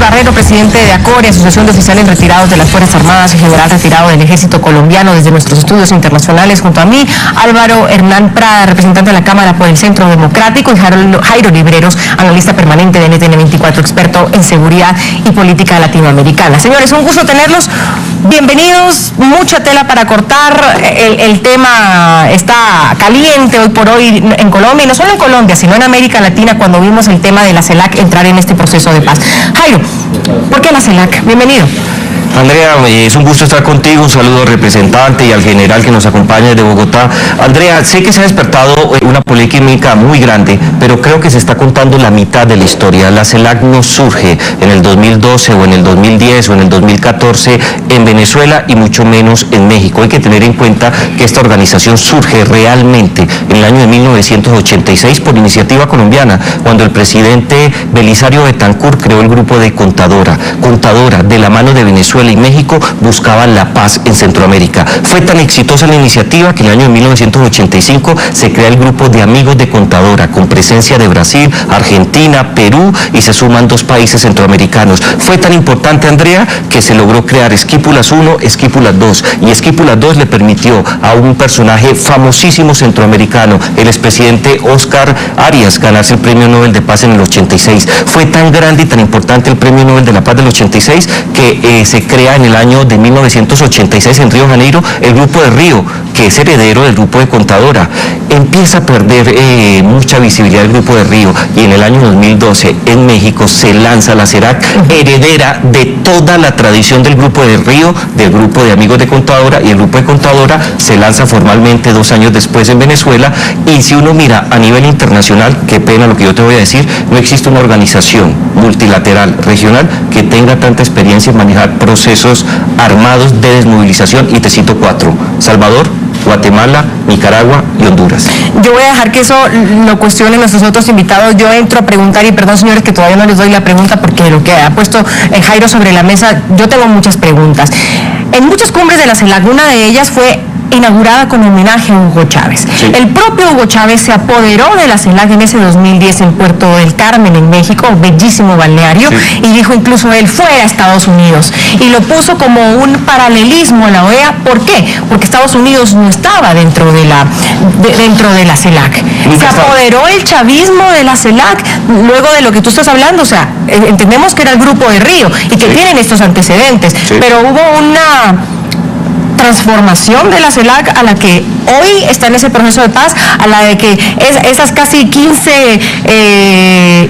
Barrero, presidente de ACORE, Asociación de Oficiales Retirados de las Fuerzas Armadas y general retirado del Ejército Colombiano, desde nuestros estudios internacionales. Junto a mí, Álvaro Hernán Prada, representante de la Cámara por el Centro Democrático, y Jairo Libreros, analista permanente de NTN 24, experto en seguridad y política latinoamericana. Señores, un gusto tenerlos. Bienvenidos. Mucha tela para cortar. El tema está caliente hoy por hoy en Colombia, y no solo en Colombia, sino en América Latina, cuando vimos el tema de la CELAC entrar en este proceso de paz. Jairo, ¿por qué la CELAC? Bienvenido. Andrea, es un gusto estar contigo, un saludo al representante y al general que nos acompaña desde Bogotá. Andrea, sé que se ha despertado una polémica muy grande, pero creo que se está contando la mitad de la historia. La CELAC no surge en el 2012 o en el 2010 o en el 2014 en Venezuela y mucho menos en México. Hay que tener en cuenta que esta organización surge realmente en el año de 1986 por iniciativa colombiana, cuando el presidente Belisario Betancur creó el grupo de Contadora, de la mano de Venezuela y México, buscaban la paz en Centroamérica. Fue tan exitosa la iniciativa que en el año 1985 se crea el grupo de Amigos de Contadora, con presencia de Brasil, Argentina, Perú, y se suman 2 países centroamericanos. Fue tan importante, Andrea, que se logró crear Esquipulas 1, Esquipulas 2, y Esquipulas 2 le permitió a un personaje famosísimo centroamericano, el expresidente Oscar Arias, ganarse el Premio Nobel de Paz en el 86. Fue tan grande y tan importante el Premio Nobel de la Paz del 86 que se crea en el año de 1986 en Río de Janeiro el Grupo de Río, que es heredero del Grupo de Contadora. Empieza a perder mucha visibilidad el Grupo de Río, y en el año 2012 en México se lanza la CELAC, heredera de toda la tradición del Grupo de Río, del Grupo de Amigos de Contadora, y el Grupo de Contadora se lanza formalmente 2 años después en Venezuela. Y si uno mira a nivel internacional, qué pena lo que yo te voy a decir, no existe una organización multilateral regional que tenga tanta experiencia en manejar procesos armados de desmovilización, y te cito 4: Salvador, Guatemala, Nicaragua y Honduras. Yo voy a dejar que eso lo cuestionen nuestros otros invitados. Yo entro a preguntar, y perdón, señores, que todavía no les doy la pregunta, porque lo que ha puesto Jairo sobre la mesa, yo tengo muchas preguntas. En muchas cumbres de la CELAC, una de ellas fue inaugurada con homenaje a Hugo Chávez. Sí. El propio Hugo Chávez se apoderó de la CELAC en ese 2010 en Puerto del Carmen, en México, bellísimo balneario, sí. Y dijo incluso él fuera a Estados Unidos, y lo puso como un paralelismo a la OEA. ¿Por qué? Porque Estados Unidos no estaba dentro de la CELAC. Se apoderó el chavismo de la CELAC luego de lo que tú estás hablando. O sea, entendemos que era el Grupo de Río y que sí, tienen estos antecedentes, sí, pero hubo una transformación de la CELAC a la que hoy está en ese proceso de paz, a la de que esas casi 15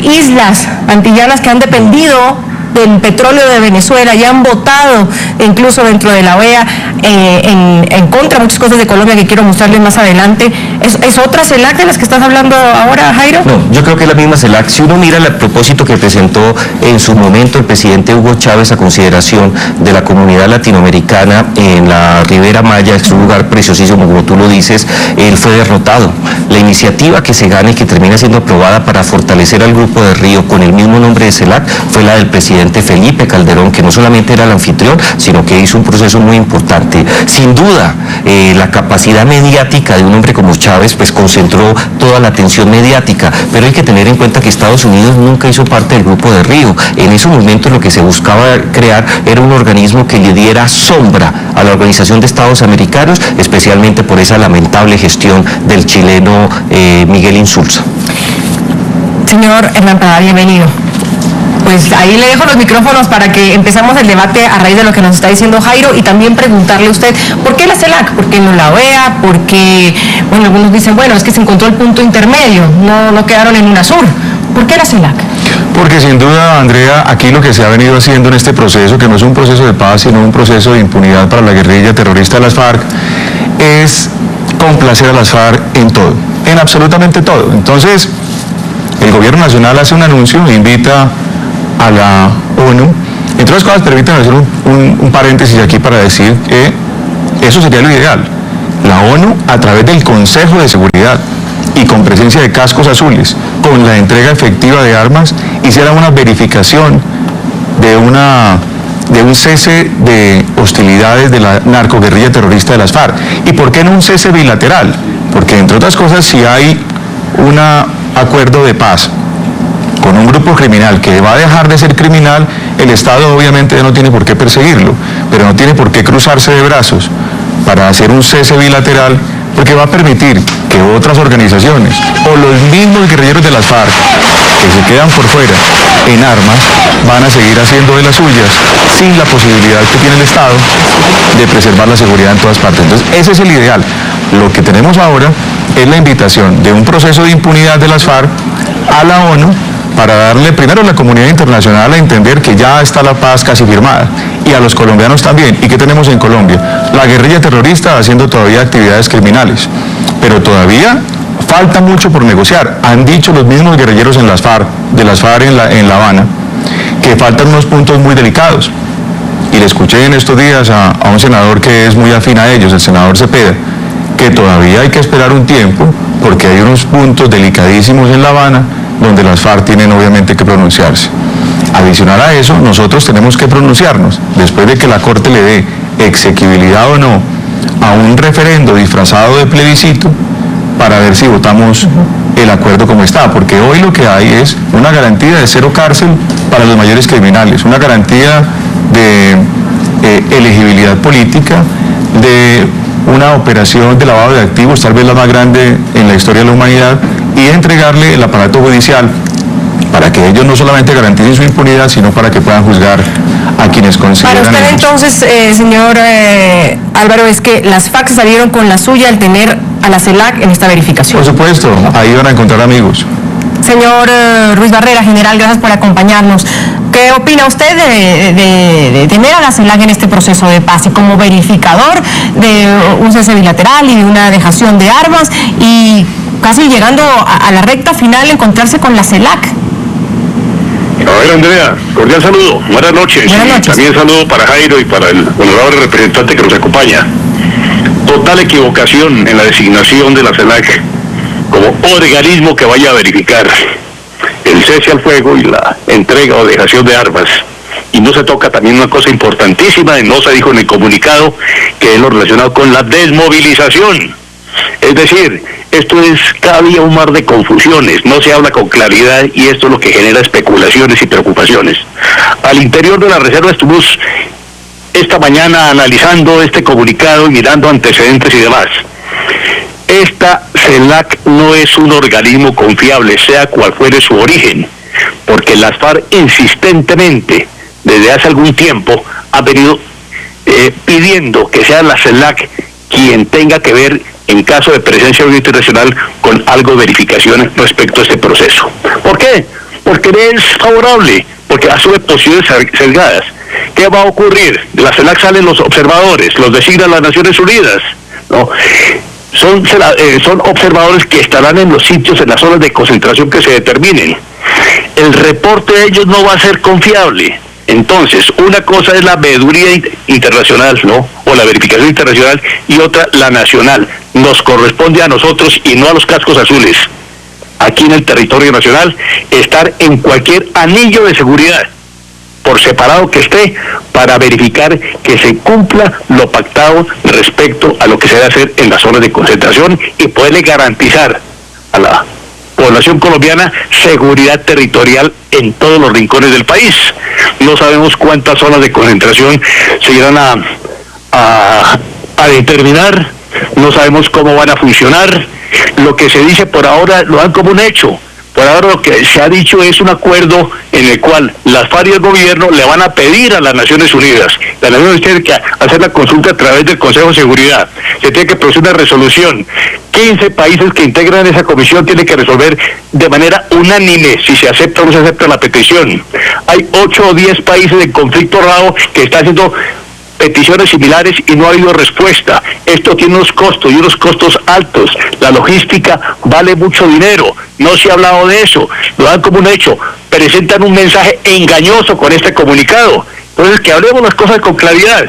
islas antillanas que han dependido del petróleo de Venezuela y han votado incluso dentro de la OEA en contra de muchas cosas de Colombia que quiero mostrarles más adelante. ¿Es otra CELAC de las que estás hablando ahora, Jairo? No, yo creo que es la misma CELAC. Si uno mira el propósito que presentó en su momento el presidente Hugo Chávez a consideración de la comunidad latinoamericana en la Ribera Maya, es un lugar preciosísimo, como tú lo dices, él fue derrotado. La iniciativa que se gana y que termina siendo aprobada para fortalecer al Grupo de Río con el mismo nombre de CELAC fue la del presidente Felipe Calderón, que no solamente era el anfitrión, sino que hizo un proceso muy importante. Sin duda, la capacidad mediática de un hombre como Chávez pues concentró toda la atención mediática, pero hay que tener en cuenta que Estados Unidos nunca hizo parte del Grupo de Río. En ese momento lo que se buscaba crear era un organismo que le diera sombra a la Organización de Estados Americanos, especialmente por esa lamentable gestión del chileno Miguel Insulza. Señor Hernán Prada, bienvenido. Pues ahí le dejo los micrófonos para que empezamos el debate a raíz de lo que nos está diciendo Jairo, y también preguntarle a usted, ¿por qué la CELAC? ¿Por qué no la OEA? Porque, bueno, algunos dicen, bueno, es que se encontró el punto intermedio, no quedaron en UNASUR. ¿Por qué la CELAC? Porque sin duda, Andrea, aquí lo que se ha venido haciendo en este proceso, que no es un proceso de paz, sino un proceso de impunidad para la guerrilla terrorista de las FARC, es complacer a las FARC en todo, en absolutamente todo. Entonces, el gobierno nacional hace un anuncio e invita a la ONU. Entre otras cosas, permítanme hacer un paréntesis aquí para decir que eso sería lo ideal. La ONU, a través del Consejo de Seguridad y con presencia de cascos azules, con la entrega efectiva de armas, hiciera una verificación de un cese de hostilidades de la narcoguerrilla terrorista de las FARC. ¿Y por qué no un cese bilateral? Porque, entre otras cosas, si hay un acuerdo de paz con un grupo criminal que va a dejar de ser criminal, el Estado obviamente ya no tiene por qué perseguirlo, pero no tiene por qué cruzarse de brazos para hacer un cese bilateral, porque va a permitir que otras organizaciones o los mismos guerrilleros de las FARC que se quedan por fuera en armas van a seguir haciendo de las suyas sin la posibilidad que tiene el Estado de preservar la seguridad en todas partes. Entonces ese es el ideal. Lo que tenemos ahora es la invitación de un proceso de impunidad de las FARC a la ONU para darle primero a la comunidad internacional a entender que ya está la paz casi firmada, y a los colombianos también. ¿Y qué tenemos en Colombia? La guerrilla terrorista haciendo todavía actividades criminales, pero todavía falta mucho por negociar. Han dicho los mismos guerrilleros de las FARC en La Habana, que faltan unos puntos muy delicados. Y le escuché en estos días a un senador que es muy afín a ellos, el senador Cepeda, que todavía hay que esperar un tiempo, porque hay unos puntos delicadísimos en La Habana, donde las FARC tienen obviamente que pronunciarse. Adicional a eso, nosotros tenemos que pronunciarnos, después de que la Corte le dé exequibilidad o no a un referendo disfrazado de plebiscito, para ver si votamos el acuerdo como está, porque hoy lo que hay es una garantía de 0 cárcel para los mayores criminales, una garantía de elegibilidad política, de una operación de lavado de activos, tal vez la más grande en la historia de la humanidad, y entregarle el aparato judicial para que ellos no solamente garanticen su impunidad, sino para que puedan juzgar a quienes consideran. Para usted entonces, señor Álvaro, es que las FARC salieron con la suya al tener a la CELAC en esta verificación. Por supuesto, ahí van a encontrar amigos. Señor Ruiz Barrera, general, gracias por acompañarnos. ¿Qué opina usted de tener a la CELAC en este proceso de paz y como verificador de un cese bilateral y de una dejación de armas, y casi llegando a la recta final encontrarse con la CELAC? A ver, Andrea, cordial saludo, buenas noches. Buenas noches. También saludo para Jairo y para el honorable representante que nos acompaña. Total equivocación en la designación de la CELAC como organismo que vaya a verificar el cese al fuego y la entrega o dejación de armas. Y no se toca también una cosa importantísima, no se dijo en el comunicado, que es lo relacionado con la desmovilización. Es decir, esto es cada día un mar de confusiones, no se habla con claridad, y esto es lo que genera especulaciones y preocupaciones. Al interior de la reserva estuvimos esta mañana analizando este comunicado y mirando antecedentes y demás. Esta CELAC no es un organismo confiable, sea cual fuere su origen, porque las FARC insistentemente, desde hace algún tiempo, han venido pidiendo que sea la CELAC quien tenga que ver, en caso de presencia internacional, con algo de verificación respecto a este proceso. ¿Por qué? Porque es favorable, porque asume posiciones sesgadas. ¿Qué va a ocurrir? De la CELAC salen los observadores, los designan las Naciones Unidas, ¿no? Son observadores que estarán en los sitios, en las zonas de concentración que se determinen. El reporte de ellos no va a ser confiable. Entonces, una cosa es la veeduría internacional, ¿no?, o la verificación internacional, y otra la nacional. Nos corresponde a nosotros y no a los cascos azules, aquí en el territorio nacional, estar en cualquier anillo de seguridad, por separado que esté, para verificar que se cumpla lo pactado respecto a lo que se debe hacer en las zonas de concentración, y poderle garantizar a la población colombiana seguridad territorial en todos los rincones del país. No sabemos cuántas zonas de concentración se irán a determinar, no sabemos cómo van a funcionar. Lo que se dice por ahora lo dan como un hecho. Por ahora lo que se ha dicho es un acuerdo en el cual las FARC y el gobierno le van a pedir a las Naciones Unidas. Las Naciones Unidas tienen que hacer la consulta a través del Consejo de Seguridad. Se tiene que producir una resolución. 15 países que integran esa comisión tienen que resolver de manera unánime si se acepta o no se acepta la petición. Hay 8 o 10 países en conflicto armado que están haciendo peticiones similares y no ha habido respuesta. Esto tiene unos costos, y unos costos altos. La logística vale mucho dinero. No se ha hablado de eso. Lo dan como un hecho. Presentan un mensaje engañoso con este comunicado. Entonces, que hablemos las cosas con claridad.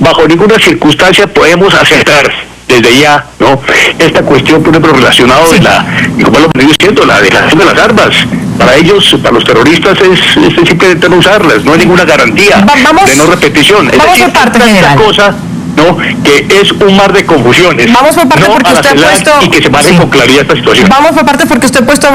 Bajo ninguna circunstancia podemos aceptar desde ya, ¿no?, esta cuestión, por ejemplo, relacionada de y como lo que estoy diciendo, la dejación de las armas. Para ellos, para los terroristas, es simplemente no usarlas, no hay ninguna garantía de no repetición. Es Vamos decir, a parte, general. cosa ¿no? Que es un mar de confusiones. Vamos por parte, no porque a la usted ha CELAC, puesto... y que se maneje Sí. con claridad esta situación. Vamos por parte porque usted ha puesto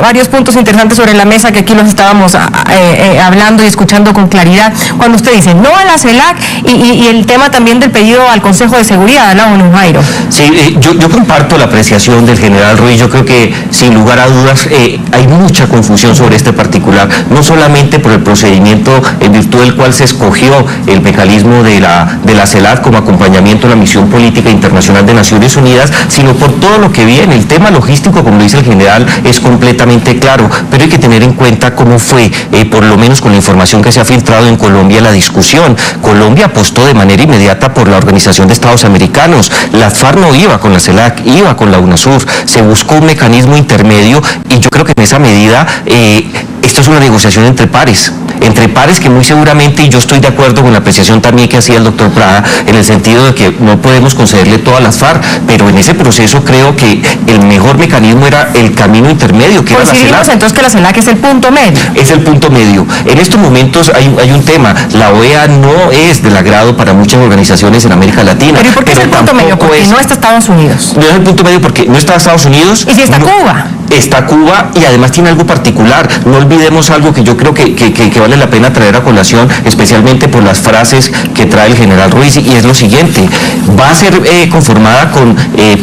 varios puntos interesantes sobre la mesa que aquí los estábamos hablando y escuchando con claridad. Cuando usted dice no a la CELAC y el tema también del pedido al Consejo de Seguridad de la ONU, Jairo. Sí, yo comparto la apreciación del general Ruiz. Yo creo que sin lugar a dudas hay mucha confusión sobre este particular, no solamente por el procedimiento en virtud del cual se escogió el mecanismo de la CELAC como acompañamiento a la misión política internacional de Naciones Unidas, sino por todo lo que viene. El tema logístico, como lo dice el general, es completamente claro, pero hay que tener en cuenta cómo fue, por lo menos con la información que se ha filtrado en Colombia, la discusión. Colombia apostó de manera inmediata por la Organización de Estados Americanos. La FARC no iba con la CELAC, iba con la UNASUR. Se buscó un mecanismo intermedio y yo creo que en esa medida esto es una negociación entre pares que muy seguramente, y yo estoy de acuerdo con la apreciación también que hacía el doctor Prada, en el sentido de que no podemos concederle todas las FARC, pero en ese proceso creo que el mejor mecanismo era el camino intermedio, que era la Coincidimos CELAC. entonces que la CELAC es el punto medio. Es el punto medio. En estos momentos hay un tema. La OEA no es del agrado para muchas organizaciones en América Latina. Pero ¿y por qué es el punto medio? tampoco Porque no está Estados Unidos. No es el punto medio porque no está Estados Unidos. ¿Y si está Cuba? Está Cuba y además tiene algo particular. No olvidemos algo que yo creo que vale la pena traer a colación, especialmente por las frases que trae el general Ruiz, y es lo siguiente: va a ser conformada con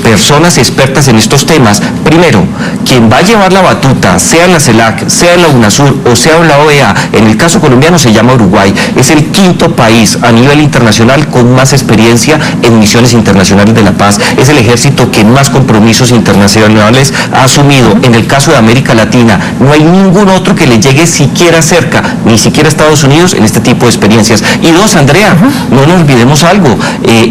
personas expertas en estos temas. Primero, quien va a llevar la batuta, sea en la CELAC, sea en la UNASUR o sea en la OEA, en el caso colombiano se llama Uruguay. Es el quinto país a nivel internacional con más experiencia en misiones internacionales de la paz. Es el ejército que más compromisos internacionales ha asumido. En el caso de América Latina, no hay ningún otro que le llegue siquiera cerca, ni siquiera Estados Unidos, en este tipo de experiencias. Y dos, Andrea, no nos olvidemos algo,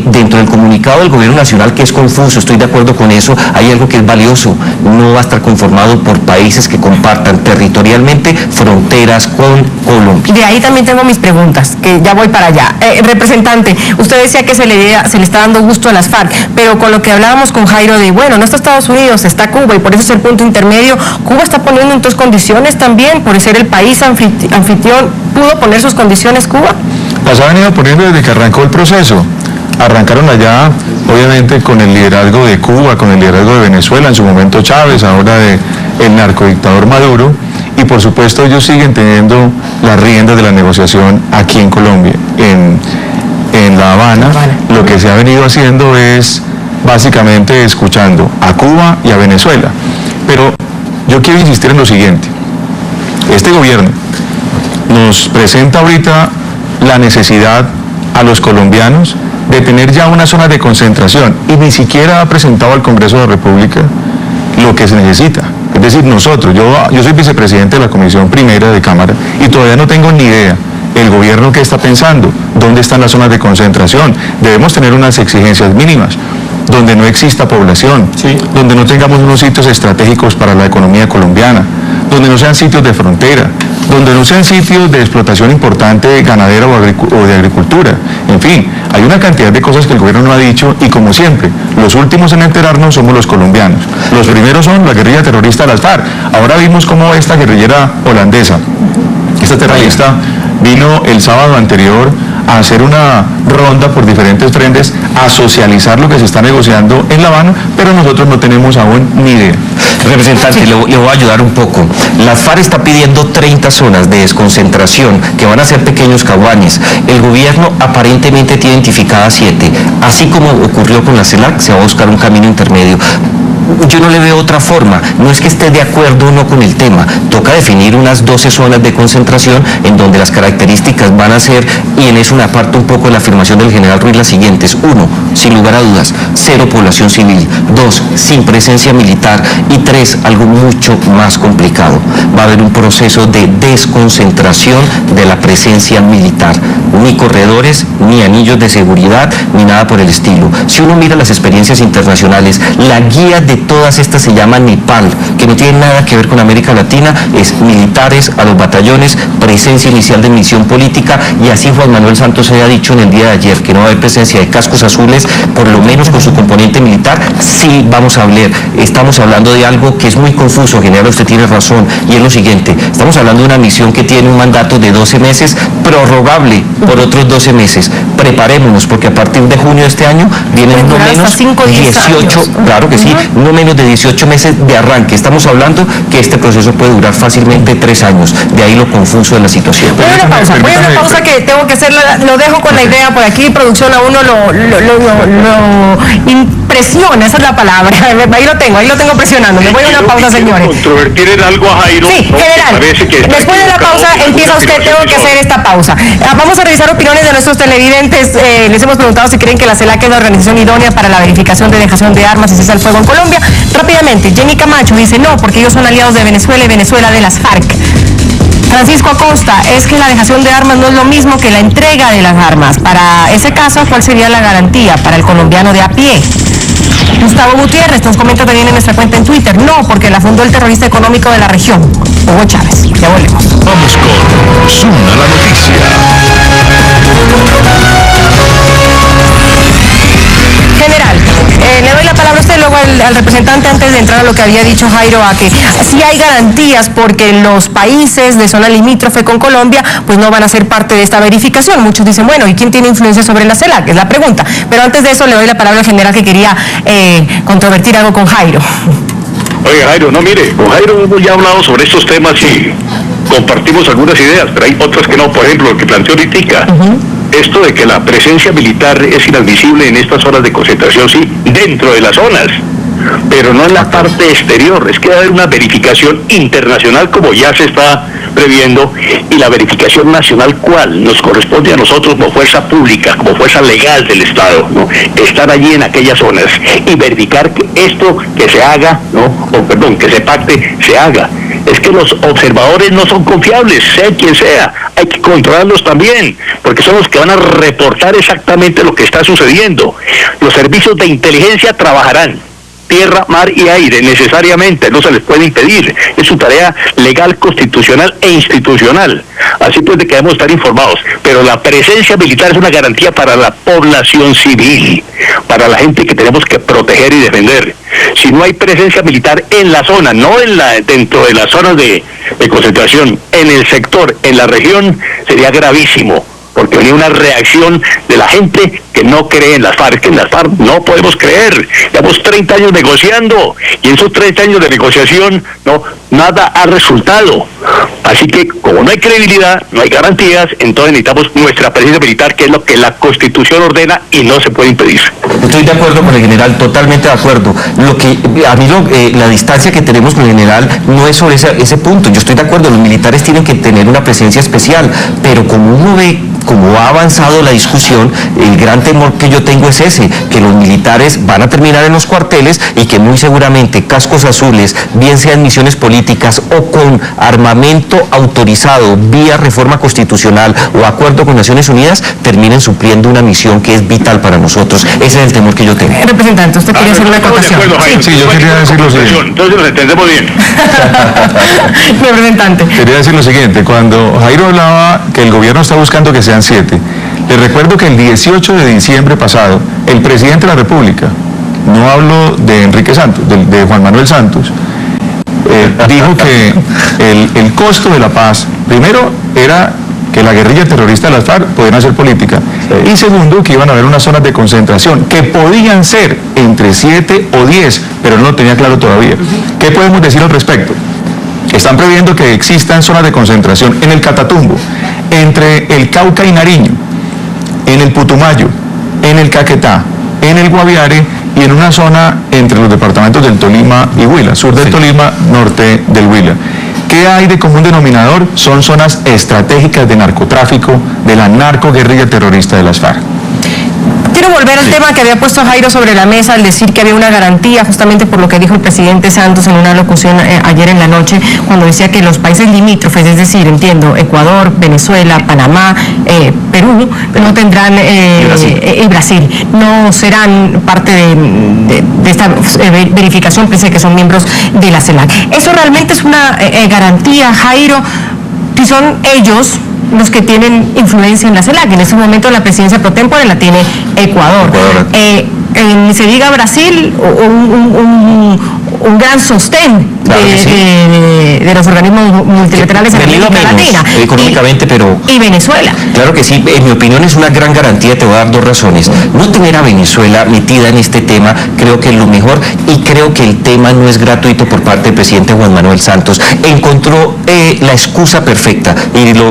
dentro del comunicado del gobierno nacional, que es confuso, estoy de acuerdo con eso, hay algo que es valioso: no va a estar conformado por países que compartan territorialmente fronteras con Colombia. De ahí también tengo mis preguntas, que ya voy para allá. Representante, usted decía que se le está dando gusto a las FARC, pero con lo que hablábamos con Jairo de, bueno, no está Estados Unidos, está Cuba, y por eso es el punto intermedio. Cuba está poniendo entonces condiciones también, por ser el país anfitrión. ¿Pudo poner sus condiciones Cuba? Las ha venido poniendo desde que arrancó el proceso. Arrancaron allá, obviamente, con el liderazgo de Cuba, con el liderazgo de Venezuela, en su momento Chávez, ahora el narcodictador Maduro, y por supuesto ellos siguen teniendo las riendas de la negociación aquí en Colombia. En La Habana, lo que se ha venido haciendo es básicamente escuchando a Cuba y a Venezuela. Pero yo quiero insistir en lo siguiente: este gobierno nos presenta ahorita la necesidad a los colombianos de tener ya una zona de concentración, y ni siquiera ha presentado al Congreso de la República lo que se necesita. Es decir, nosotros, yo soy vicepresidente de la Comisión Primera de Cámara y todavía no tengo ni idea el gobierno qué está pensando, dónde están las zonas de concentración. Debemos tener unas exigencias mínimas, donde no exista población, donde no tengamos unos sitios estratégicos para la economía colombiana, donde no sean sitios de frontera, donde no sean sitios de explotación importante ganadera o de agricultura. En fin, hay una cantidad de cosas que el gobierno no ha dicho, y como siempre, los últimos en enterarnos somos los colombianos. Los primeros son la guerrilla terrorista de las FARC. Ahora vimos cómo esta guerrillera holandesa, esta terrorista, vino el sábado anterior a hacer una ronda por diferentes frentes, a socializar lo que se está negociando en La Habana, pero nosotros no tenemos aún ni idea. Representante, le voy a ayudar un poco. La FARC está pidiendo 30 zonas de desconcentración, que van a ser pequeños caguanes. El gobierno aparentemente tiene identificadas 7. Así como ocurrió con la CELAC, se va a buscar un camino intermedio. Yo no le veo otra forma. No es que esté de acuerdo o no con el tema. Toca definir unas 12 zonas de concentración en donde las características van a ser, y en eso me aparto un poco de la afirmación del general Ruiz, las siguientes: 1, sin lugar a dudas, 0 población civil; 2, sin presencia militar; y 3, algo mucho más complicado: va a haber un proceso de desconcentración de la presencia militar. Ni corredores, ni anillos de seguridad, ni nada por el estilo. Si uno mira las experiencias internacionales, la guía de todas estas se llama Nepal, que no tiene nada que ver con América Latina. Es militares a los batallones, presencia inicial de misión política, y así Juan Manuel Santos se ha dicho en el día de ayer que no va a haber presencia de cascos azules, por lo menos con su componente militar. Sí, vamos a hablar, estamos hablando de algo que es muy confuso, general, usted tiene razón, y es lo siguiente: estamos hablando de una misión que tiene un mandato de 12 meses, prorrogable por otros 12 meses. preparémonos, porque a partir de junio de este año vienen no menos 18, claro que sí, no menos de 18 meses de arranque. Estamos hablando que este proceso puede durar fácilmente 3 años, de ahí lo confuso de la situación. Voy a una pausa que tengo que hacerla, lo dejo con la idea por aquí, producción, a uno lo impresiona, esa es la palabra, ahí lo tengo presionando. Me voy a una pausa, señores. Controvertir en algo a Jairo. Sí, general, después de la pausa empieza usted, tengo que hacer esta pausa. Vamos a revisar opiniones de nuestros televidentes. Les hemos preguntado si creen que la CELAC es la organización idónea para la verificación de dejación de armas y cese al fuego en Colombia. Rápidamente, Jenny Camacho dice no, porque ellos son aliados de Venezuela y Venezuela de las FARC. Francisco Acosta, es que la dejación de armas no es lo mismo que la entrega de las armas. Para ese caso, ¿cuál sería la garantía para el colombiano de a pie? Gustavo Gutiérrez nos comenta también en nuestra cuenta en Twitter, no, porque la fundó el terrorista económico de la región, Hugo Chávez. Ya volvemos. Vamos con Zoom a la noticia. General, le doy la palabra a usted, luego al representante, antes de entrar a lo que había dicho Jairo, a que sí hay garantías porque los países de zona limítrofe con Colombia pues no van a ser parte de esta verificación. Muchos dicen, bueno, ¿y quién tiene influencia sobre la CELAC? Es la pregunta. Pero antes de eso le doy la palabra al general que quería controvertir algo con Jairo. Oye, Jairo, no, mire, con Jairo hemos ya hablado sobre estos temas y compartimos algunas ideas, pero hay otras que no. Por ejemplo, lo que planteó ahorita, esto de que la presencia militar es inadmisible en estas zonas de concentración, sí, dentro de las zonas, pero no en la parte exterior. Es que va a haber una verificación internacional como ya se está previendo, y la verificación nacional, ¿cuál? Nos corresponde a nosotros como fuerza pública, como fuerza legal del Estado, ¿no? Estar allí en aquellas zonas y verificar que esto que se haga, que se pacte, se haga. Es que los observadores no son confiables, sea quien sea, hay que controlarlos también, porque son los que van a reportar exactamente lo que está sucediendo. Los servicios de inteligencia trabajarán tierra, mar y aire, necesariamente, no se les puede impedir, es su tarea legal, constitucional e institucional, así pues de que debemos estar informados, pero la presencia militar es una garantía para la población civil, para la gente que tenemos que proteger y defender. Si no hay presencia militar en la zona, no dentro de las zonas de concentración, en el sector, en la región, sería gravísimo, porque venía una reacción de la gente que no cree en las FARC, que en las FARC no podemos creer. Llevamos 30 años negociando, y en esos 30 años de negociación, nada ha resultado. Así que, como no hay credibilidad, no hay garantías, entonces necesitamos nuestra presencia militar, que es lo que la Constitución ordena y no se puede impedir. Estoy de acuerdo con el general, totalmente de acuerdo. La distancia que tenemos con el general no es sobre ese punto. Yo estoy de acuerdo, los militares tienen que tener una presencia especial, pero como uno ve cómo ha avanzado la discusión, el gran temor que yo tengo es ese, que los militares van a terminar en los cuarteles y que muy seguramente cascos azules, bien sean misiones políticas o con armamento autorizado vía reforma constitucional o acuerdo con Naciones Unidas, terminen supliendo una misión que es vital para nosotros. Ese es el temor que yo tengo. Representante, usted quería hacer una acotación. Sí, yo quería decir lo siguiente. Entonces nos entendemos bien. Representante. Quería decir lo siguiente, cuando Jairo hablaba que el gobierno está buscando que sean 7, les recuerdo que el 18 de diciembre pasado, el presidente de la República, no hablo de Enrique Santos, de Juan Manuel Santos, dijo que el costo de la paz, primero, era que la guerrilla terrorista de las FARC podían hacer política, y segundo, que iban a haber unas zonas de concentración, que podían ser entre 7 o 10, pero no lo tenía claro todavía. ¿Qué podemos decir al respecto? Están previendo que existan zonas de concentración en el Catatumbo, entre el Cauca y Nariño, en el Putumayo, en el Caquetá, en el Guaviare y en una zona entre los departamentos del Tolima y Huila, sur del Tolima, norte del Huila. ¿Qué hay de común denominador? Son zonas estratégicas de narcotráfico de la narcoguerrilla terrorista de las FARC. Quiero volver al tema que había puesto Jairo sobre la mesa al decir que había una garantía, justamente por lo que dijo el presidente Santos en una locución ayer en la noche, cuando decía que los países limítrofes, es decir, entiendo, Ecuador, Venezuela, Panamá, Perú, no tendrán, y Brasil, no serán parte de esta verificación, pese a que son miembros de la CELAC. ¿Eso realmente es una garantía, Jairo? Si son ellos los que tienen influencia en la CELAC. En este momento la presidencia pro tempore la tiene Ecuador. Se diga Brasil, un gran sostén Claro que sí. de los organismos multilaterales en Venido América menos, Latina. económicamente, pero... Y Venezuela. Claro que sí, en mi opinión es una gran garantía, te voy a dar 2 razones. No tener a Venezuela metida en este tema creo que es lo mejor, y creo que el tema no es gratuito por parte del presidente Juan Manuel Santos. Encontró la excusa perfecta.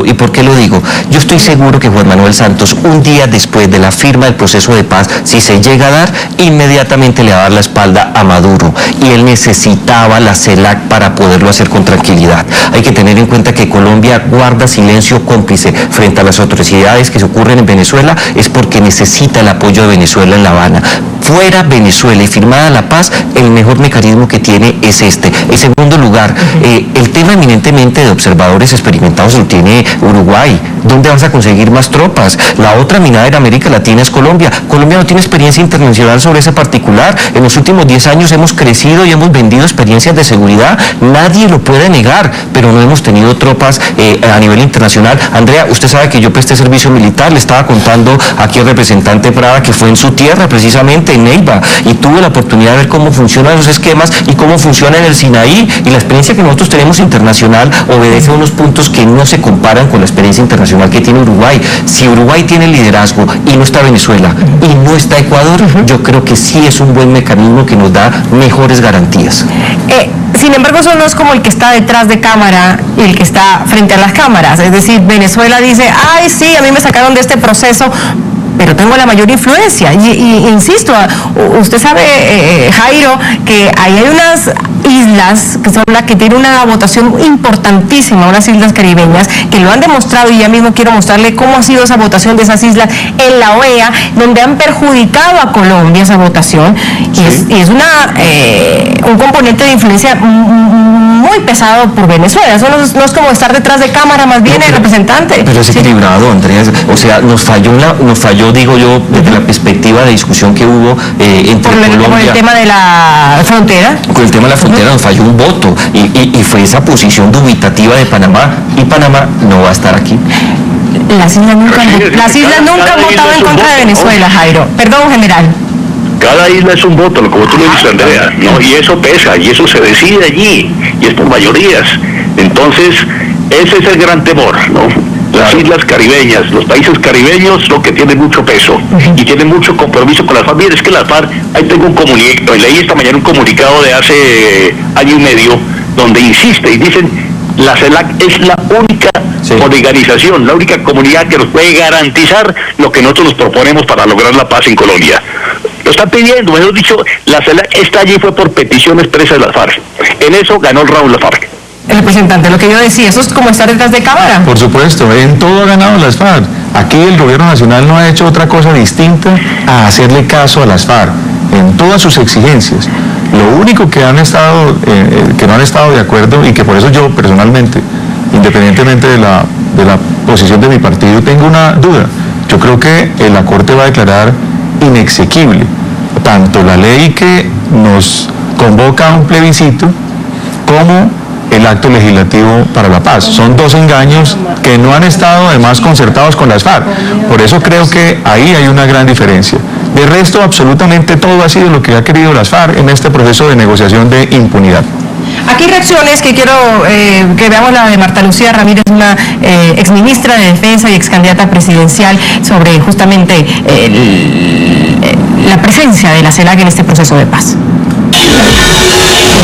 ¿Y por qué lo digo? Yo estoy seguro que Juan Manuel Santos, un día después de la firma del proceso de paz, si se llega a dar, inmediatamente le va a dar la espalda a Maduro, y él necesitaba la CELAC para poderlo hacer con tranquilidad. Hay que tener en cuenta que Colombia guarda silencio cómplice frente a las atrocidades que se ocurren en Venezuela, es porque necesita el apoyo de Venezuela en La Habana. Fuera Venezuela y firmada la paz, el mejor mecanismo que tiene es este. En segundo lugar, el tema eminentemente de observadores experimentados lo tiene Uruguay. ¿Dónde vas a conseguir más tropas? La otra minada en América Latina es Colombia. Colombia no tiene experiencia internacional sobre ese particular. En los últimos 10 años hemos crecido y hemos vendido experiencias de seguridad. Nadie lo puede negar, pero no hemos tenido tropas a nivel internacional. Andrea, usted sabe que yo presté servicio militar, le estaba contando aquí al representante Prada que fue en su tierra, precisamente en Neiva, y tuve la oportunidad de ver cómo funcionan los esquemas y cómo funciona en el Sinaí, y la experiencia que nosotros tenemos internacional obedece a unos puntos que no se comparan con la experiencia internacional que tiene Uruguay. Si Uruguay tiene liderazgo y no está Venezuela y no está Ecuador, yo creo que sí es un buen mecanismo que nos da mejores garantías. Sin embargo, eso no es como el que está detrás de cámara y el que está frente a las cámaras. Es decir, Venezuela dice, ay, sí, a mí me sacaron de este proceso, pero tengo la mayor influencia. Y insisto, usted sabe, Jairo, que ahí hay unas islas que son las que tienen una votación importantísima, unas islas caribeñas, que lo han demostrado, y ya mismo quiero mostrarle cómo ha sido esa votación de esas islas en la OEA, donde han perjudicado a Colombia esa votación, y es un componente de influencia muy pesado por Venezuela. Eso no es como estar detrás de cámara, más bien el representante. Pero es equilibrado, Andrea. O sea, nos falló, digo yo, desde la perspectiva de discusión que hubo entre Colombia... Con el tema de la frontera. Con el tema de la frontera nos falló un voto, y fue esa posición dubitativa de Panamá, y Panamá no va a estar aquí. Las islas nunca han votado en contra de Venezuela, Jairo. Perdón, general. Cada isla es un voto, como tú lo dices, Andrea, ¿no? Y eso pesa, y eso se decide allí, y es por mayorías. Entonces, ese es el gran temor, ¿no? Las islas caribeñas, los países caribeños, lo que tienen mucho peso y tienen mucho compromiso con las FARC. Mira, es que las FARC, ahí tengo un comunicado, leí esta mañana un comunicado de hace año y medio, donde insiste y dicen, la CELAC es la única organización, la única comunidad que nos puede garantizar lo que nosotros nos proponemos para lograr la paz en Colombia. Lo están pidiendo, mejor dicho, la CELAC está allí fue por petición expresa de las FARC. En eso ganó el round la FARC. El representante, lo que yo decía, eso es como estar detrás de cámara. Por supuesto, en todo ha ganado las FARC. Aquí el gobierno nacional no ha hecho otra cosa distinta a hacerle caso a las FARC en todas sus exigencias. Lo único que han estado, que no han estado de acuerdo, y que por eso yo personalmente, independientemente de la posición de mi partido, tengo una duda. Yo creo que la Corte va a declarar inexequible tanto la ley que nos convoca a un plebiscito como el acto legislativo para la paz. Son 2 engaños que no han estado además concertados con las FARC. Por eso creo que ahí hay una gran diferencia. De resto, absolutamente todo ha sido lo que ha querido las FARC en este proceso de negociación de impunidad. Aquí reacciones que quiero que veamos, la de Marta Lucía Ramírez, una exministra de Defensa y excandidata presidencial, sobre justamente la presencia de la CELAC en este proceso de paz.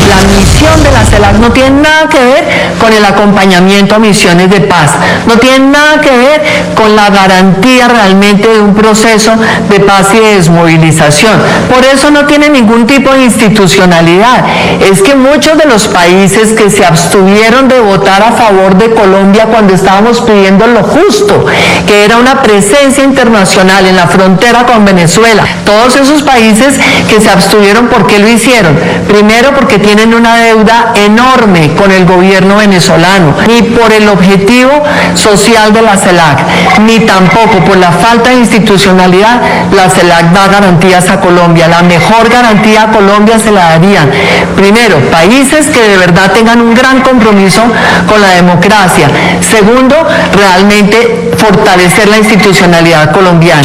La misión de la CELAC no tiene nada que ver con el acompañamiento a misiones de paz, no tiene nada que ver con la garantía realmente de un proceso de paz y de desmovilización. Por eso no tiene ningún tipo de institucionalidad. Es que muchos de los países que se abstuvieron de votar a favor de Colombia cuando estábamos pidiendo lo justo, que era una presencia internacional en la frontera con Venezuela, todos esos países que se abstuvieron, ¿por qué lo hicieron? Primero, porque tienen una deuda enorme con el gobierno venezolano, ni por el objetivo social de la CELAC, ni tampoco por la falta de institucionalidad. La CELAC da garantías a Colombia. La mejor garantía a Colombia se la darían, primero, países que de verdad tengan un gran compromiso con la democracia. Segundo, realmente fortalecer la institucionalidad colombiana.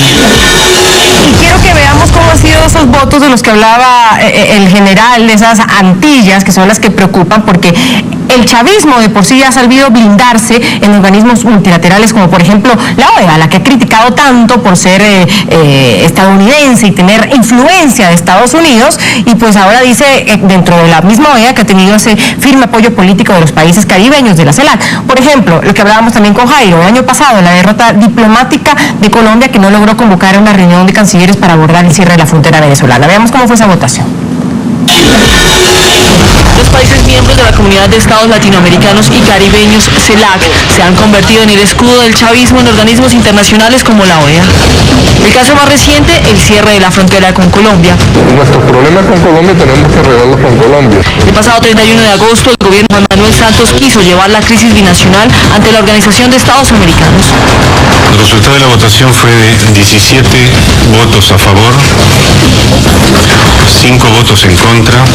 Y quiero que veamos cómo han sido esos votos de los que hablaba el general, de esas Antillas, que son las que preocupan, porque el chavismo de por sí ya ha sabido blindarse en organismos multilaterales como por ejemplo la OEA, la que ha criticado tanto por ser estadounidense y tener influencia de Estados Unidos, y pues ahora dice dentro de la misma OEA que ha tenido ese firme apoyo político de los países caribeños de la CELAC. Por ejemplo, lo que hablábamos también con Jairo, el año pasado, la derrota diplomática de Colombia, que no logró convocar una reunión de cancilleres para abordar el cierre de la frontera venezolana. Veamos cómo fue esa votación. Los países miembros de la Comunidad de Estados Latinoamericanos y Caribeños, CELAC, se han convertido en el escudo del chavismo en organismos internacionales como la OEA. El caso más reciente, el cierre de la frontera con Colombia. Nuestros problemas con Colombia tenemos que arreglarlos con Colombia. El pasado 31 de agosto, el gobierno de Juan Manuel Santos quiso llevar la crisis binacional ante la Organización de Estados Americanos. El resultado de la votación fue de 17 votos a favor, 5 votos en contra.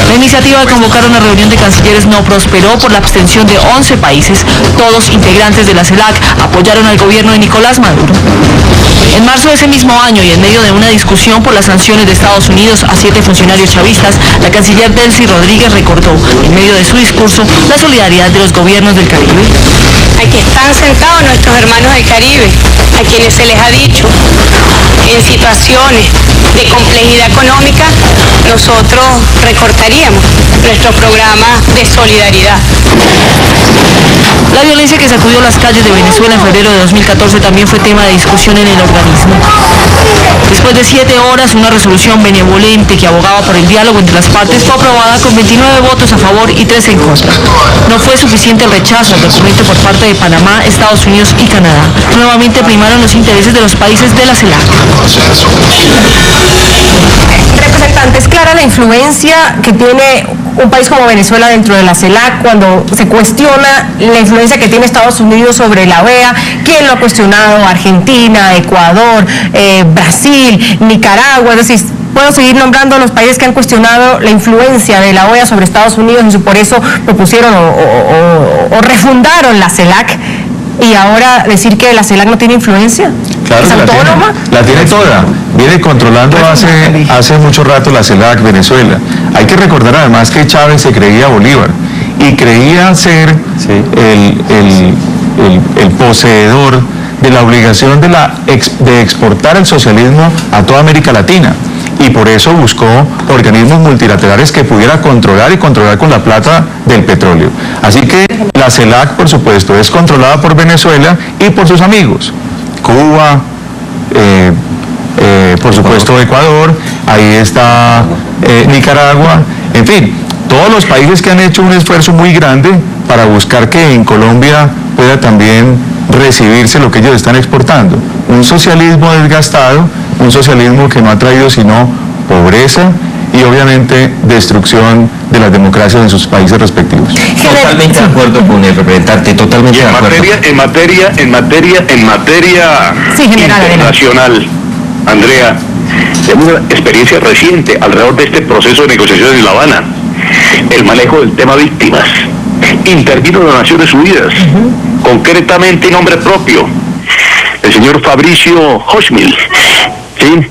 La iniciativa de convocar una reunión de cancilleres no prosperó por la abstención de 11 países. Todos integrantes de la CELAC apoyaron al gobierno de Nicolás Maduro. En marzo de ese mismo año, y en medio de una discusión por las sanciones de Estados Unidos a 7 funcionarios chavistas, la canciller Delcy Rodríguez recordó, en medio de su discurso, la solidaridad de los gobiernos del Caribe. Aquí están sentados nuestros hermanos del Caribe, a quienes se les ha dicho, en situaciones de complejidad económica, nosotros recortaríamos nuestro programa de solidaridad. La violencia que sacudió las calles de Venezuela en febrero de 2014 también fue tema de discusión en el organismo. Después de 7 horas, una resolución benevolente que abogaba por el diálogo entre las partes fue aprobada con 29 votos a favor y 3 en contra. No fue suficiente el rechazo al documento por parte de Panamá, Estados Unidos y Canadá. Nuevamente primaron los intereses de los países de la CELAC. Representante, es clara la influencia que tiene un país como Venezuela dentro de la CELAC cuando se cuestiona la influencia que tiene Estados Unidos sobre la OEA. ¿Quién lo ha cuestionado? Argentina, Ecuador, Brasil, Nicaragua. Es decir, puedo seguir nombrando los países que han cuestionado la influencia de la OEA sobre Estados Unidos y por eso propusieron o refundaron la CELAC. Y ahora decir que la CELAC no tiene influencia. Claro, ¿Es autónoma? La tiene toda. Viene controlando hace mucho rato la CELAC Venezuela. Hay que recordar además que Chávez se creía Bolívar y creía ser el poseedor de la obligación de exportar el socialismo a toda América Latina. Y por eso buscó organismos multilaterales que pudiera controlar y controlar con la plata del petróleo. Así que la CELAC, por supuesto, es controlada por Venezuela y por sus amigos. Cuba, por supuesto Ecuador, ahí está Nicaragua, en fin, todos los países que han hecho un esfuerzo muy grande para buscar que en Colombia pueda también recibirse lo que ellos están exportando. Un socialismo desgastado, un socialismo que no ha traído sino pobreza y obviamente destrucción de las democracias en sus países respectivos. Totalmente de acuerdo con el representante, totalmente de acuerdo. En materia sí, internacional, Andrea, tenemos una experiencia reciente alrededor de este proceso de negociaciones en La Habana. El manejo del tema víctimas. Intervino las Naciones Unidas, concretamente en nombre propio. El señor Fabricio Hochmil, ¿sí?,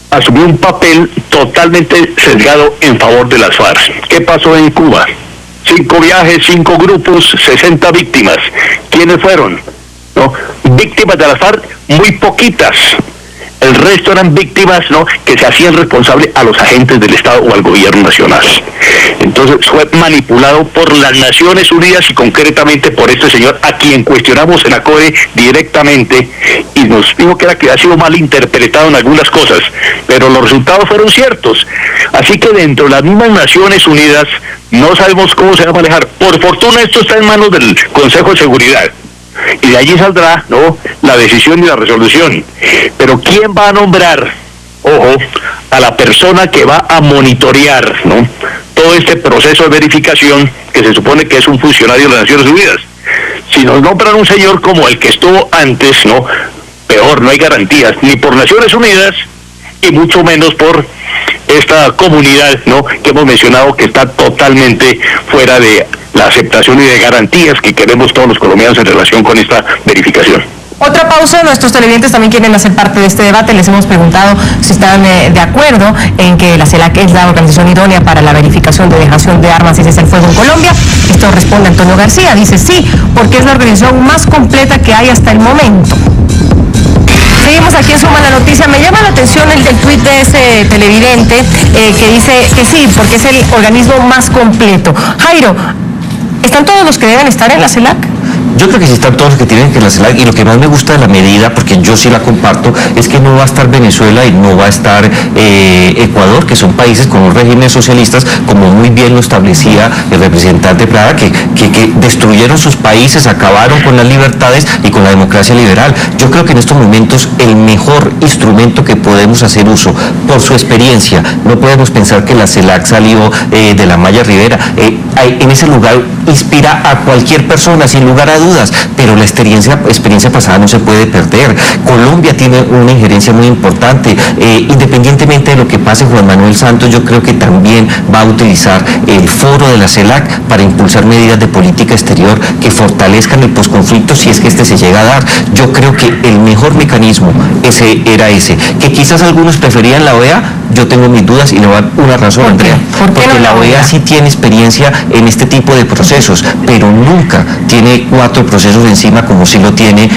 asumió un papel totalmente sesgado en favor de las FARC. ¿Qué pasó en Cuba? 5 viajes, 5 grupos, 60 víctimas. ¿Quiénes fueron? ¿No? Víctimas de las FARC, muy poquitas. El resto eran víctimas, ¿no?, que se hacían responsables a los agentes del Estado o al gobierno nacional. Entonces fue manipulado por las Naciones Unidas y concretamente por este señor, a quien cuestionamos en la CODE directamente, y nos dijo que ha sido mal interpretado en algunas cosas, pero los resultados fueron ciertos. Así que dentro de las mismas Naciones Unidas no sabemos cómo se va a manejar. Por fortuna esto está en manos del Consejo de Seguridad. Y de allí saldrá, ¿no?, la decisión y la resolución. Pero ¿quién va a nombrar, ojo, a la persona que va a monitorear, ¿no?, todo este proceso de verificación, que se supone que es un funcionario de las Naciones Unidas? Si nos nombran un señor como el que estuvo antes, ¿no?, peor, no hay garantías, ni por Naciones Unidas, y mucho menos por esta comunidad, ¿no?, que hemos mencionado que está totalmente fuera de la aceptación y de garantías que queremos todos los colombianos en relación con esta verificación. Otra una pausa, nuestros televidentes también quieren hacer parte de este debate. Les hemos preguntado si están de acuerdo en que la CELAC es la organización idónea para la verificación de dejación de armas y cese el fuego en Colombia. Esto responde Antonio García, dice sí, porque es la organización más completa que hay hasta el momento. Seguimos aquí en Suma la Noticia. Me llama la atención el tuit de ese televidente que dice que sí, porque es el organismo más completo. Jairo, ¿están todos los que deben estar en la CELAC? Yo creo que sí están todos los que tienen que la CELAC, y lo que más me gusta de la medida, porque yo sí la comparto, es que no va a estar Venezuela y no va a estar Ecuador, que son países con un régimen socialistas, como muy bien lo establecía el representante Prada, que destruyeron sus países, acabaron con las libertades y con la democracia liberal. Yo creo que en estos momentos el mejor instrumento que podemos hacer uso, por su experiencia, no podemos pensar que la CELAC salió de la Maya Rivera, en ese lugar inspira a cualquier persona, sin lugar a dudas, pero la experiencia pasada no se puede perder. Colombia tiene una injerencia muy importante, independientemente de lo que pase Juan Manuel Santos, yo creo que también va a utilizar el foro de la CELAC para impulsar medidas de política exterior que fortalezcan el posconflicto si es que este se llega a dar. Yo creo que el mejor mecanismo era ese, que quizás algunos preferían la OEA. Yo tengo mis dudas y le voy a dar una razón, Andrea, porque la OEA sí tiene experiencia en este tipo de procesos, pero nunca tiene 4 procesos encima como sí lo tiene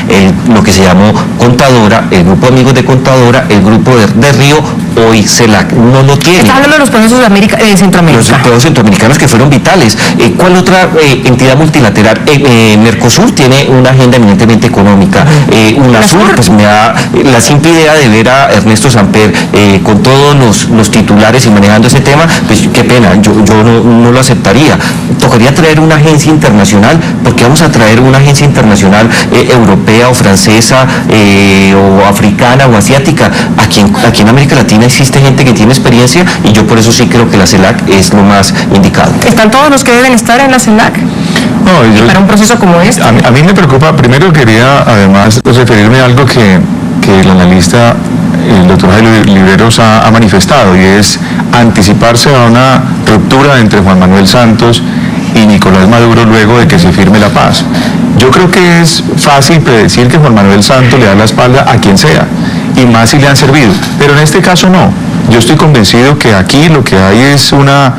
lo que se llamó Contadora, el grupo de amigos de Contadora, el grupo de Río, hoy CELAC. No lo tiene. Está hablando de los procesos de Centroamérica. Los procesos centroamericanas que fueron vitales. ¿Cuál otra entidad multilateral? Mercosur tiene una agenda eminentemente económica. UNASUR, pues me da la simple idea de ver a Ernesto Samper con todos los titulares y manejando ese tema, pues qué pena, yo no lo aceptaría. Tocaría traer una agencia internacional, porque vamos a traer una agencia internacional europea o francesa o africana o asiática. Aquí en América Latina existe gente que tiene experiencia, y yo por eso sí creo que la CELAC es lo más indicado. ¿Están todos los que deben estar en la CELAC? No, para un proceso como este. A mí me preocupa, primero quería además referirme a algo que el analista, el doctor Jairo Libreros ha manifestado, y es anticiparse a una ruptura entre Juan Manuel Santos y Nicolás Maduro luego de que se firme la paz. Yo creo que es fácil predecir que Juan Manuel Santos le da la espalda a quien sea, y más si le han servido, pero en este caso no. Yo estoy convencido que aquí lo que hay es una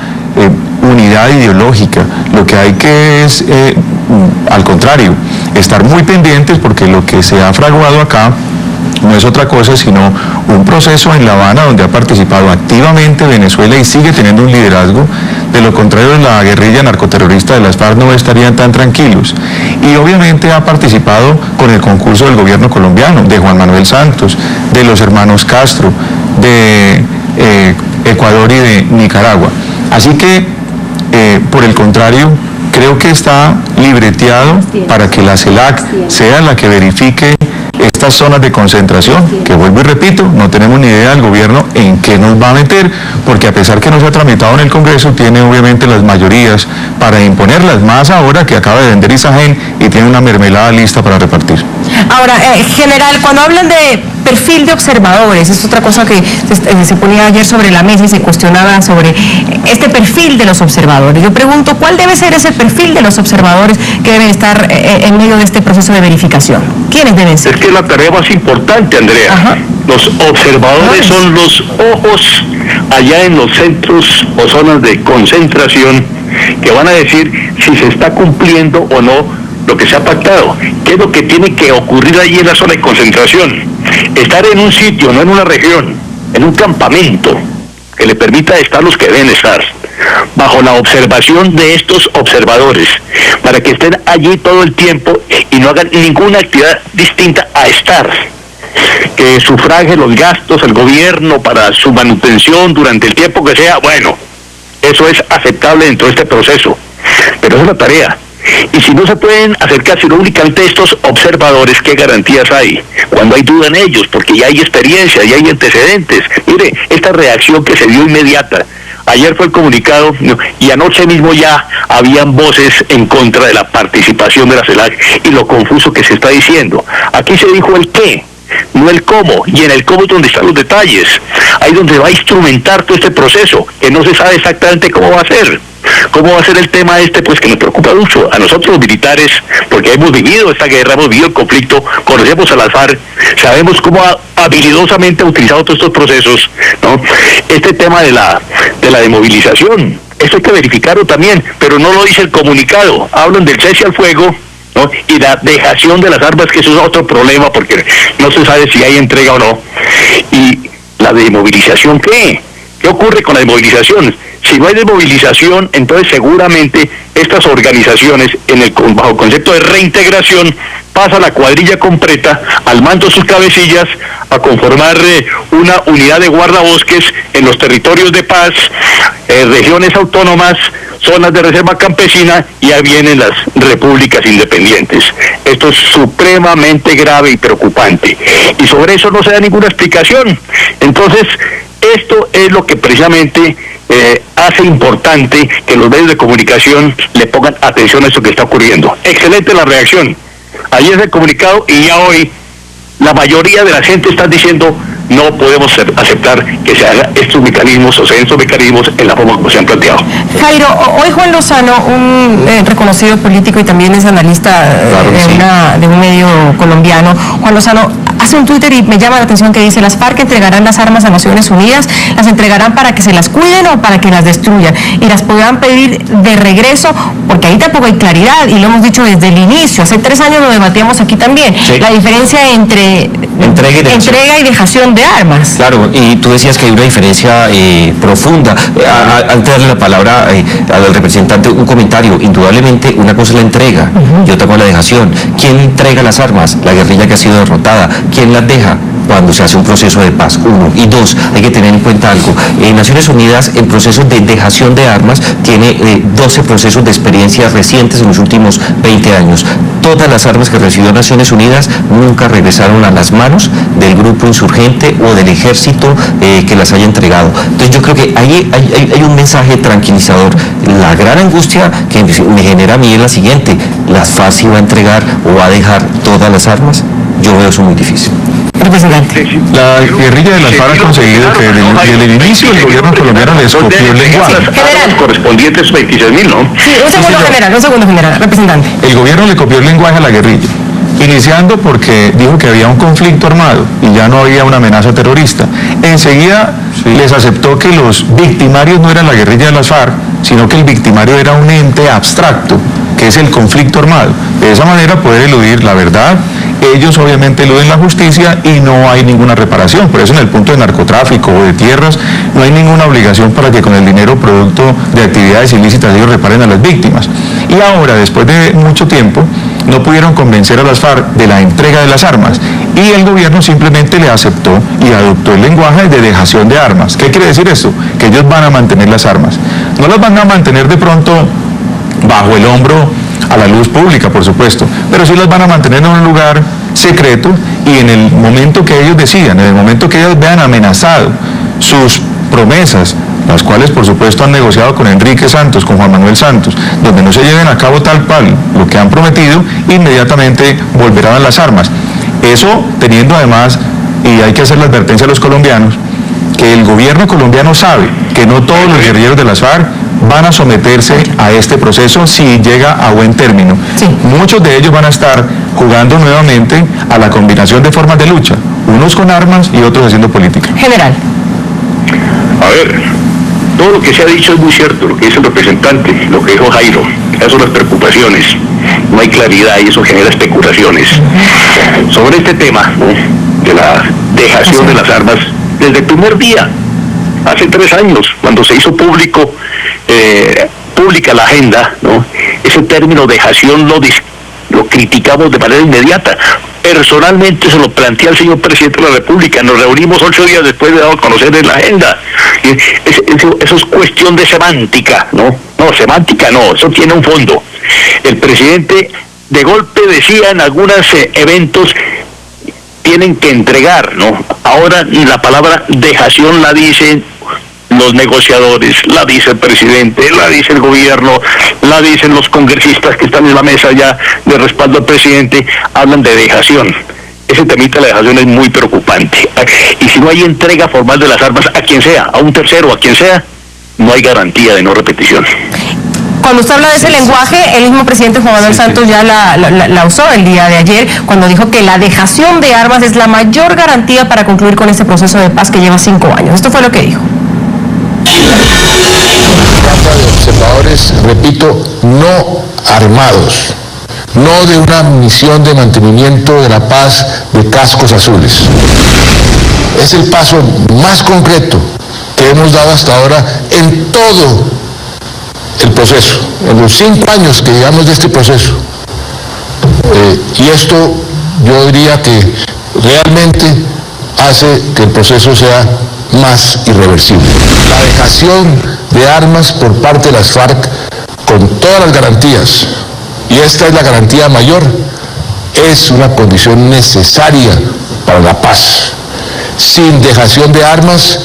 unidad ideológica, lo que hay que es, al contrario, estar muy pendientes, porque lo que se ha fraguado acá no es otra cosa sino un proceso en La Habana donde ha participado activamente Venezuela y sigue teniendo un liderazgo. De lo contrario, la guerrilla narcoterrorista de las FARC no estarían tan tranquilos. Y obviamente ha participado con el concurso del gobierno colombiano, de Juan Manuel Santos, de los hermanos Castro, de Ecuador y de Nicaragua. Así que, por el contrario, creo que está libreteado para que la CELAC sea la que verifique estas zonas de concentración, que vuelvo y repito, no tenemos ni idea del gobierno en qué nos va a meter, porque a pesar que no se ha tramitado en el Congreso, tiene obviamente las mayorías para imponerlas, más ahora que acaba de vender Isagen y tiene una mermelada lista para repartir. Ahora, general, cuando hablan de perfil de observadores, es otra cosa que se ponía ayer sobre la mesa y se cuestionaba sobre este perfil de los observadores. Yo pregunto, ¿cuál debe ser ese perfil de los observadores que deben estar en medio de este proceso de verificación? ¿Quiénes deben ser? Es que es la tarea más importante, Andrea. Ajá. Los observadores son los ojos allá en los centros o zonas de concentración que van a decir si se está cumpliendo o no lo que se ha pactado. ¿Qué es lo que tiene que ocurrir allí en la zona de concentración? Estar en un sitio, no en una región, en un campamento que le permita estar los que deben estar, bajo la observación de estos observadores, para que estén allí todo el tiempo y no hagan ninguna actividad distinta a estar, que sufrague los gastos al gobierno para su manutención durante el tiempo que sea. Bueno, eso es aceptable dentro de este proceso, pero esa es la tarea. Y si no se pueden acercar sino únicamente estos observadores, ¿qué garantías hay? Cuando hay duda en ellos, porque ya hay experiencia, ya hay antecedentes. Mire, esta reacción que se dio inmediata. Ayer fue el comunicado y anoche mismo ya habían voces en contra de la participación de la CELAC y lo confuso que se está diciendo. Aquí se dijo el qué, no el cómo, y en el cómo es donde están los detalles. Ahí donde va a instrumentar todo este proceso, que no se sabe exactamente cómo va a ser. ¿Cómo va a ser el tema pues que nos preocupa mucho a nosotros los militares, porque hemos vivido esta guerra, hemos vivido el conflicto, conocemos a las FARC, sabemos cómo habilidosamente ha utilizado todos estos procesos, ¿no? Este tema de la demovilización, esto hay que verificarlo también, pero no lo dice el comunicado. Hablan del cese al fuego, ¿no? Y la dejación de las armas, que eso es otro problema, porque no se sabe si hay entrega o no. Y la demovilización, ¿qué ocurre con la demovilización? Si no hay desmovilización, entonces seguramente estas organizaciones, bajo el concepto de reintegración, pasa la cuadrilla completa al mando de sus cabecillas a conformar una unidad de guardabosques en los territorios de paz, regiones autónomas, zonas de reserva campesina, y ahí vienen las repúblicas independientes. Esto es supremamente grave y preocupante, y sobre eso no se da ninguna explicación. Entonces, esto es lo que precisamente hace importante que los medios de comunicación le pongan atención a esto que está ocurriendo. Excelente la reacción. Ayer es el comunicado y ya hoy la mayoría de la gente está diciendo no podemos aceptar que se hagan estos mecanismos o sean estos mecanismos en la forma como se han planteado. Jairo, hoy Juan Lozano, un reconocido político y también es analista de un medio colombiano, Juan Lozano hace un Twitter y me llama la atención que dice: las FARC entregarán las armas a Naciones Unidas, las entregarán para que se las cuiden o para que las destruyan, y las podrán pedir de regreso, porque ahí tampoco hay claridad, y lo hemos dicho desde el inicio, hace 3 años lo debatíamos aquí también, la diferencia entre entrega y dejación de armas. Claro, y tú decías que hay una diferencia profunda. Antes de darle la palabra al representante, un comentario. Indudablemente, una cosa es la entrega y otra cosa es la dejación. ¿Quién entrega las armas? La guerrilla que ha sido derrotada. ¿Quién las deja? Cuando se hace un proceso de paz, 1. Y 2, hay que tener en cuenta algo. Naciones Unidas, el proceso de dejación de armas, tiene 12 procesos de experiencia recientes en los últimos 20 años. Todas las armas que recibió Naciones Unidas nunca regresaron a las manos del grupo insurgente o del ejército que las haya entregado. Entonces yo creo que hay un mensaje tranquilizador. La gran angustia que me genera a mí es la siguiente: ¿las FARC va a entregar o va a dejar todas las armas? Yo veo eso muy difícil. Representante. La guerrilla de las FARC ha conseguido que desde el inicio el gobierno colombiano les copió el lenguaje. General. Correspondientes 26.000, ¿no? Sí, un segundo general, representante. El gobierno le copió el lenguaje a la guerrilla, iniciando porque dijo que había un conflicto armado y ya no había una amenaza terrorista. Enseguida les aceptó que los victimarios no eran la guerrilla de las FARC, sino que el victimario era un ente abstracto, que es el conflicto armado. De esa manera poder eludir la verdad. Ellos obviamente eluden la justicia y no hay ninguna reparación. Por eso en el punto de narcotráfico o de tierras no hay ninguna obligación para que con el dinero producto de actividades ilícitas ellos reparen a las víctimas. Y ahora, después de mucho tiempo, no pudieron convencer a las FARC de la entrega de las armas y el gobierno simplemente le aceptó y adoptó el lenguaje de dejación de armas. ¿Qué quiere decir esto? Que ellos van a mantener las armas. No las van a mantener de pronto bajo el hombro a la luz pública, por supuesto, pero sí las van a mantener en un lugar secreto, y en el momento que ellos decidan, en el momento que ellos vean amenazado sus promesas, las cuales por supuesto han negociado con Enrique Santos, con Juan Manuel Santos, donde no se lleven a cabo tal cual lo que han prometido, inmediatamente volverán a las armas. Eso teniendo además, y hay que hacer la advertencia a los colombianos, que el gobierno colombiano sabe que no todos los guerrilleros de las FARC van a someterse a este proceso si llega a buen término. Sí. Muchos de ellos van a estar jugando nuevamente a la combinación de formas de lucha, unos con armas y otros haciendo política. General. A ver, todo lo que se ha dicho es muy cierto, lo que dice el representante, lo que dijo Jairo, esas son las preocupaciones, no hay claridad y eso genera especulaciones. Sobre este tema, ¿no?, de la dejación de las armas, desde el primer día, hace 3 años, cuando se hizo pública la agenda, ¿no?, ese término dejación lo criticamos de manera inmediata. Personalmente se lo planteé al señor presidente de la República, nos reunimos 8 días después de dar a conocer en la agenda. Eso es cuestión de semántica, ¿no? No, semántica no, eso tiene un fondo. El presidente de golpe decía en algunos eventos, tienen que entregar, ¿no? Ahora la palabra dejación la dicen los negociadores, la dice el presidente, la dice el gobierno, la dicen los congresistas que están en la mesa ya de respaldo al presidente, hablan de dejación. Ese temita de la dejación es muy preocupante. Y si no hay entrega formal de las armas a quien sea, a un tercero, a quien sea, no hay garantía de no repetición. Cuando usted habla de ese lenguaje, el mismo presidente Juan Manuel Santos ya la usó el día de ayer, cuando dijo que la dejación de armas es la mayor garantía para concluir con este proceso de paz que lleva 5 años. Esto fue lo que dijo. Trata de observadores, repito, no armados, no de una misión de mantenimiento de la paz de cascos azules. Es el paso más concreto que hemos dado hasta ahora en todo el proceso, en los 5 años que llevamos de este proceso. Y esto yo diría que realmente hace que el proceso sea más irreversible. La dejación de armas por parte de las FARC con todas las garantías, y esta es la garantía mayor, es una condición necesaria para la paz. Sin dejación de armas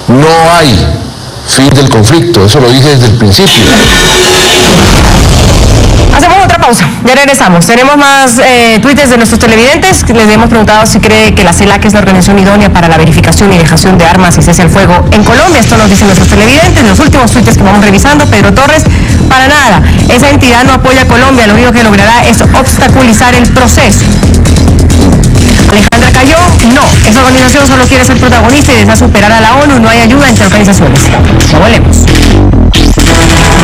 no hay fin del conflicto, eso lo dije desde el principio. Hacemos otra pausa, ya regresamos. Tenemos más tuites de nuestros televidentes. Les hemos preguntado si cree que la CELAC es la organización idónea para la verificación y dejación de armas y cese al fuego en Colombia. Esto nos dicen nuestros televidentes. Los últimos tuites que vamos revisando, Pedro Torres, para nada. Esa entidad no apoya a Colombia, lo único que logrará es obstaculizar el proceso. Alejandra Cayó, no, esa organización solo quiere ser protagonista y desea superar a la ONU, no hay ayuda entre organizaciones. No volvemos.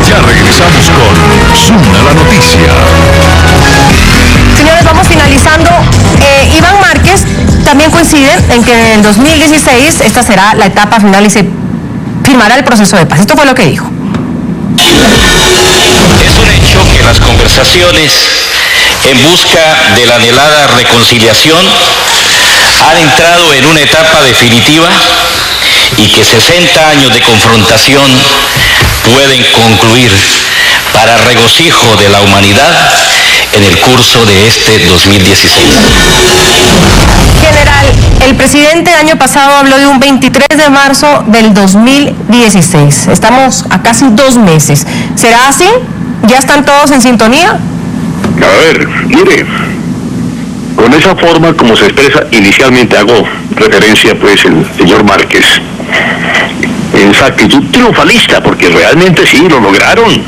Ya regresamos con Zona la Noticia. Señores, vamos finalizando. Iván Márquez también coincide en que en 2016 esta será la etapa final y se firmará el proceso de paz. Esto fue lo que dijo. Es un hecho que las conversaciones en busca de la anhelada reconciliación han entrado en una etapa definitiva y que 60 años de confrontación pueden concluir para regocijo de la humanidad en el curso de este 2016. General, el presidente el año pasado habló de un 23 de marzo del 2016. Estamos a casi 2 meses. ¿Será así? ¿Ya están todos en sintonía? A ver, mire, con esa forma como se expresa inicialmente, hago referencia pues el señor Márquez, en esa actitud triunfalista, porque realmente sí, lo lograron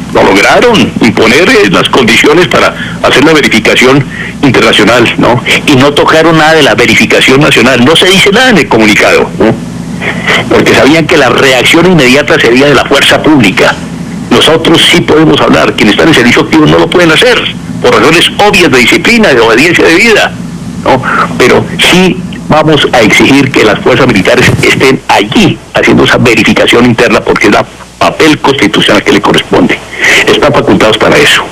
imponer las condiciones para hacer la verificación internacional, ¿no? Y no tocaron nada de la verificación nacional, no se dice nada en el comunicado, ¿no? Porque sabían que la reacción inmediata sería de la fuerza pública. Nosotros sí podemos hablar, quienes están en servicio activo no lo pueden hacer, por razones obvias de disciplina, de obediencia debida, ¿no? Pero sí vamos a exigir que las fuerzas militares estén allí haciendo esa verificación interna porque es el papel constitucional que le corresponde. Están facultados para eso.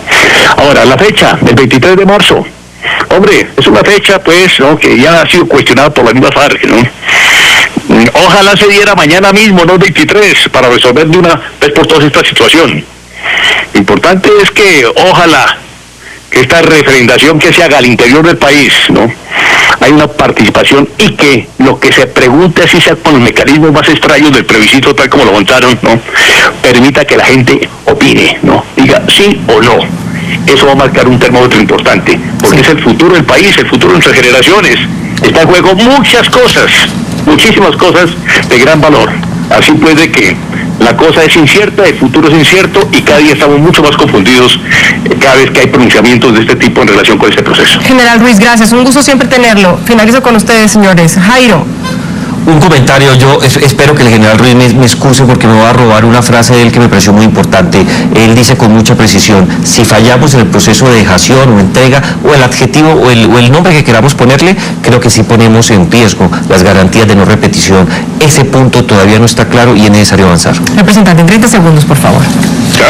Ahora, la fecha, el 23 de marzo, hombre, es una fecha pues, ¿no?, que ya ha sido cuestionada por la misma FARC, ¿no? Ojalá se diera mañana mismo, no el 23, para resolver de una vez por todas esta situación. Lo importante es que ojalá que esta referendación que se haga al interior del país, ¿no?, hay una participación y que lo que se pregunte, así sea con los mecanismos más extraños del plebiscito tal como lo montaron, ¿no?, permita que la gente opine, ¿no?, diga sí o no. Eso va a marcar un termómetro importante, porque es el futuro del país, el futuro de nuestras generaciones. Está en juego muchas cosas, muchísimas cosas de gran valor. Así pues de que la cosa es incierta, el futuro es incierto y cada día estamos mucho más confundidos cada vez que hay pronunciamientos de este tipo en relación con este proceso. General Ruiz, gracias, un gusto siempre tenerlo. Finalizo con ustedes, señores. Jairo. Un comentario, yo espero que el general Ruiz me excuse porque me va a robar una frase de él que me pareció muy importante. Él dice con mucha precisión, si fallamos en el proceso de dejación o entrega, o el adjetivo o el nombre que queramos ponerle, creo que sí ponemos en riesgo las garantías de no repetición. Ese punto todavía no está claro y es necesario avanzar. Representante, en 30 segundos, por favor.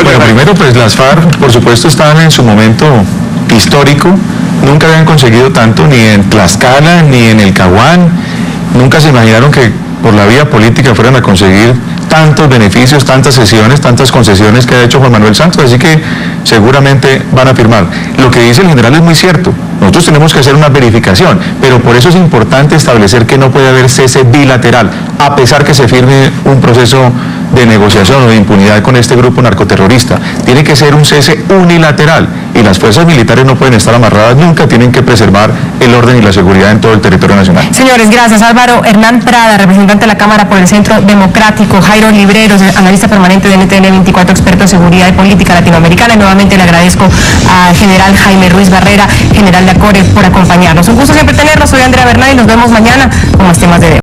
Bueno, primero, pues las FARC, por supuesto, estaban en su momento histórico. Nunca habían conseguido tanto ni en Tlaxcala ni en el Caguán. Nunca se imaginaron que por la vía política fueran a conseguir tantos beneficios, tantas sesiones, tantas concesiones que ha hecho Juan Manuel Santos, así que seguramente van a firmar. Lo que dice el general es muy cierto. Nosotros tenemos que hacer una verificación, pero por eso es importante establecer que no puede haber cese bilateral, a pesar que se firme un proceso de negociación o de impunidad con este grupo narcoterrorista. Tiene que ser un cese unilateral y las fuerzas militares no pueden estar amarradas nunca, tienen que preservar el orden y la seguridad en todo el territorio nacional. Señores, gracias. Álvaro Hernán Prada, representante de la Cámara por el Centro Democrático, Jairo Libreros, analista permanente de NTN 24, experto en seguridad y política latinoamericana, y nuevamente le agradezco al general Jaime Ruiz Barrera, general de ACORE, por acompañarnos. Un gusto siempre tenerlos. Soy Andrea Bernal y nos vemos mañana con más temas de